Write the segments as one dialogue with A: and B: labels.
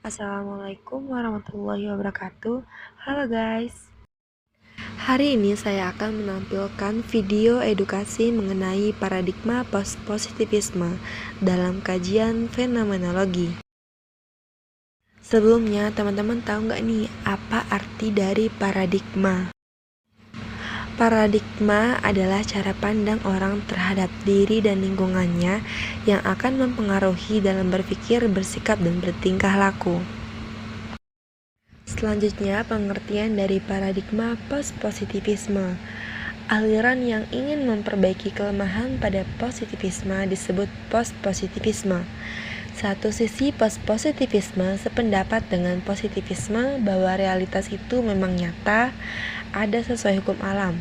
A: Assalamualaikum warahmatullahi wabarakatuh. Halo guys. Hari ini saya akan menampilkan video edukasi mengenai paradigma positivisme dalam kajian fenomenologi. Sebelumnya, teman-teman tahu nggak nih apa arti dari paradigma? Paradigma adalah cara pandang orang terhadap diri dan lingkungannya yang akan mempengaruhi dalam berpikir, bersikap, dan bertingkah laku. Selanjutnya, pengertian dari paradigma post-positivisme. Aliran yang ingin memperbaiki kelemahan pada positivisme disebut post-positivisme. Satu sisi post-positivisme sependapat dengan positivisme bahwa realitas itu memang nyata, ada sesuai hukum alam.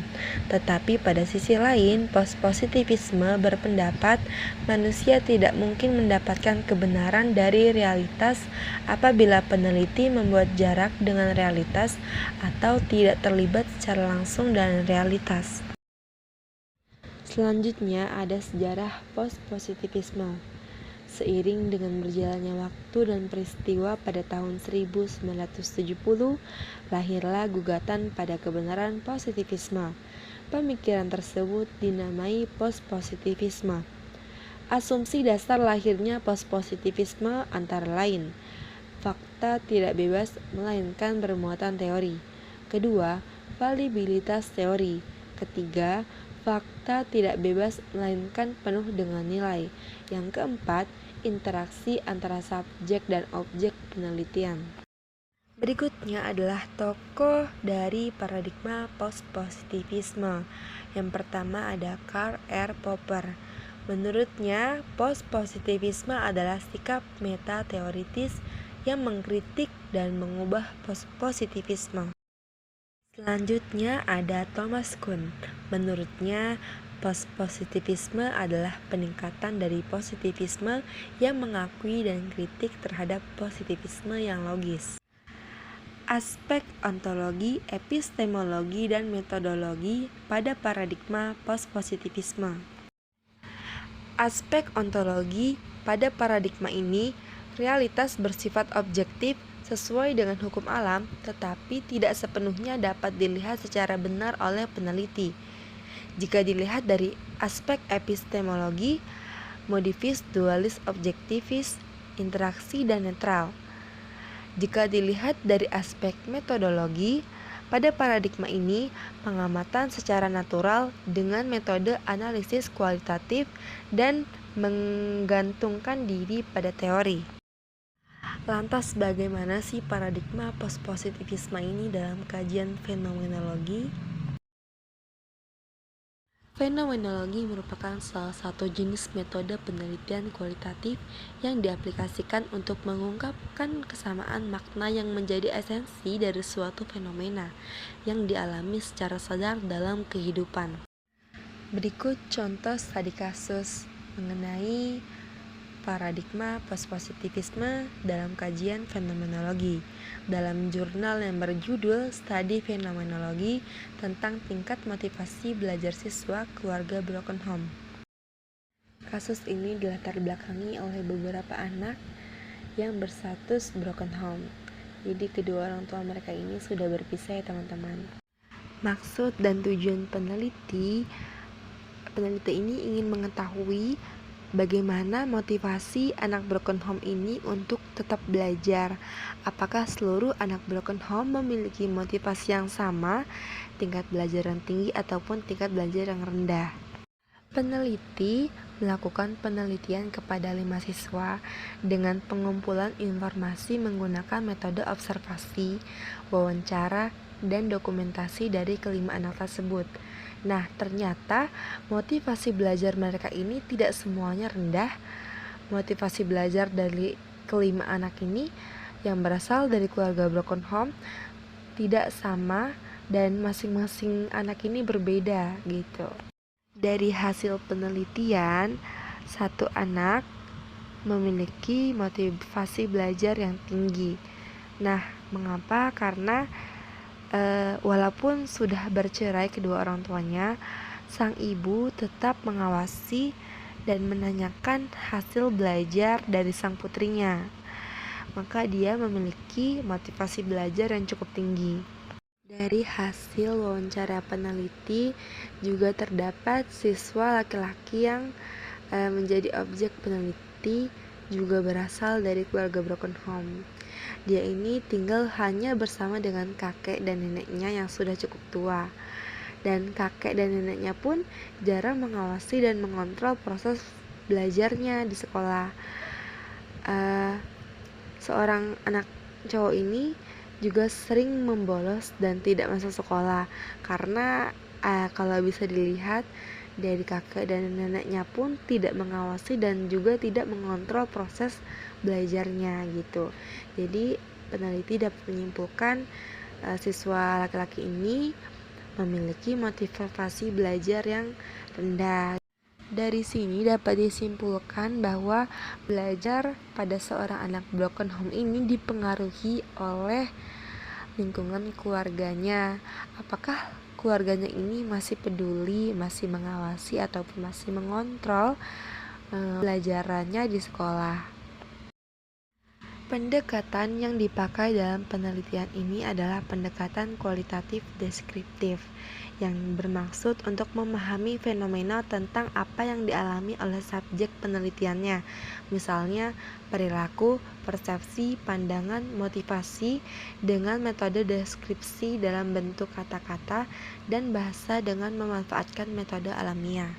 A: Tetapi pada sisi lain, post-positivisme berpendapat manusia tidak mungkin mendapatkan kebenaran dari realitas apabila peneliti membuat jarak dengan realitas atau tidak terlibat secara langsung dengan realitas. Selanjutnya ada sejarah post-positivisme. Seiring dengan berjalannya waktu dan peristiwa pada tahun 1970, lahirlah gugatan pada kebenaran positivisme. Pemikiran tersebut dinamai post-positivisme. Asumsi dasar lahirnya post-positivisme antara lain: fakta tidak bebas melainkan bermuatan teori. Kedua, validitas teori. Ketiga, fakta tidak bebas melainkan penuh dengan nilai. Yang keempat, interaksi antara subjek dan objek penelitian. Berikutnya adalah tokoh dari paradigma post-positivisme. Yang pertama ada Karl R. Popper. Menurutnya, post-positivisme adalah sikap meta-teoritis yang mengkritik dan mengubah positivisme. Selanjutnya ada Thomas Kuhn. Menurutnya, post-positivisme adalah peningkatan dari positivisme yang mengakui dan kritik terhadap positivisme yang logis. Aspek ontologi, epistemologi, dan metodologi pada paradigma post-positivisme. Aspek ontologi pada paradigma ini, realitas bersifat objektif sesuai dengan hukum alam, tetapi tidak sepenuhnya dapat dilihat secara benar oleh peneliti. Jika dilihat dari aspek epistemologi, modifis, dualis, objektivis, interaksi, dan netral. Jika dilihat dari aspek metodologi, pada paradigma ini, pengamatan secara natural dengan metode analisis kualitatif dan menggantungkan diri pada teori. Lantas bagaimana sih paradigma post-positivisme ini dalam kajian fenomenologi? Fenomenologi merupakan salah satu jenis metode penelitian kualitatif yang diaplikasikan untuk mengungkapkan kesamaan makna yang menjadi esensi dari suatu fenomena yang dialami secara sadar dalam kehidupan. Berikut contoh studi kasus mengenai paradigma post-positivisme dalam kajian fenomenologi dalam jurnal yang berjudul Studi Fenomenologi tentang tingkat motivasi belajar siswa keluarga broken home. Kasus ini dilatar belakangi oleh beberapa anak yang berstatus broken home. Jadi kedua orang tua mereka ini sudah berpisah ya teman-teman. Maksud dan tujuan peneliti ini ingin mengetahui bagaimana motivasi anak broken home ini untuk tetap belajar. Apakah seluruh anak broken home memiliki motivasi yang sama, tingkat belajar yang tinggi ataupun tingkat belajar yang rendah? Peneliti melakukan penelitian kepada 5 siswa dengan pengumpulan informasi menggunakan metode observasi, wawancara, dan dokumentasi dari kelima anak tersebut. Nah, ternyata motivasi belajar mereka ini tidak semuanya rendah. Motivasi belajar dari kelima anak ini yang berasal dari keluarga broken home tidak sama dan masing-masing anak ini berbeda gitu. Dari hasil penelitian, satu anak memiliki motivasi belajar yang tinggi. Nah, mengapa? Karena walaupun sudah bercerai kedua orang tuanya, sang ibu tetap mengawasi dan menanyakan hasil belajar dari sang putrinya. maka dia memiliki motivasi belajar yang cukup tinggi. Dari hasil wawancara peneliti juga terdapat siswa laki-laki yang menjadi objek peneliti juga berasal dari keluarga broken home. Dia ini tinggal hanya bersama dengan kakek dan neneknya yang sudah cukup tua. Dan kakek dan neneknya pun jarang mengawasi dan mengontrol proses belajarnya di sekolah. Seorang anak cowok ini juga sering membolos dan tidak masuk sekolah karena kalau bisa dilihat dari kakek dan neneknya pun tidak mengawasi dan juga tidak mengontrol proses belajarnya gitu. Jadi peneliti dapat menyimpulkan siswa laki-laki ini memiliki motivasi belajar yang rendah. Dari sini dapat disimpulkan bahwa belajar pada seorang anak broken home ini dipengaruhi oleh lingkungan keluarganya. Apakah keluarganya ini masih peduli, masih mengawasi ataupun masih mengontrol pelajarannya di sekolah. Pendekatan yang dipakai dalam penelitian ini adalah pendekatan kualitatif deskriptif yang bermaksud untuk memahami fenomena tentang apa yang dialami oleh subjek penelitiannya, misalnya perilaku, persepsi, pandangan, motivasi dengan metode deskripsi dalam bentuk kata-kata dan bahasa dengan memanfaatkan metode alamiah.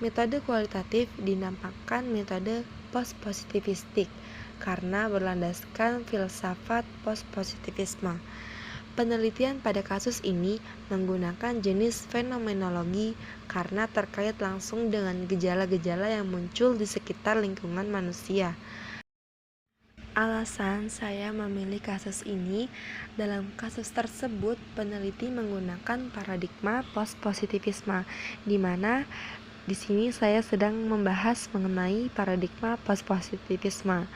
A: Metode kualitatif dinampakkan metode post-positivistik karena berlandaskan filsafat post-positivisme. Penelitian pada kasus ini menggunakan jenis fenomenologi karena terkait langsung dengan gejala-gejala yang muncul di sekitar lingkungan manusia. Alasan saya memilih kasus ini, dalam kasus tersebut peneliti menggunakan paradigma post-positivisme, di mana di sini saya sedang membahas mengenai paradigma post-positivisme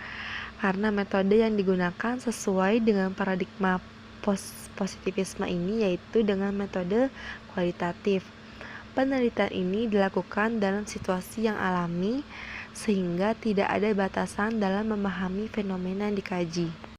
A: karena metode yang digunakan sesuai dengan paradigma post-positivisme ini yaitu dengan metode kualitatif. Penelitian ini dilakukan dalam situasi yang alami sehingga tidak ada batasan dalam memahami fenomena yang dikaji.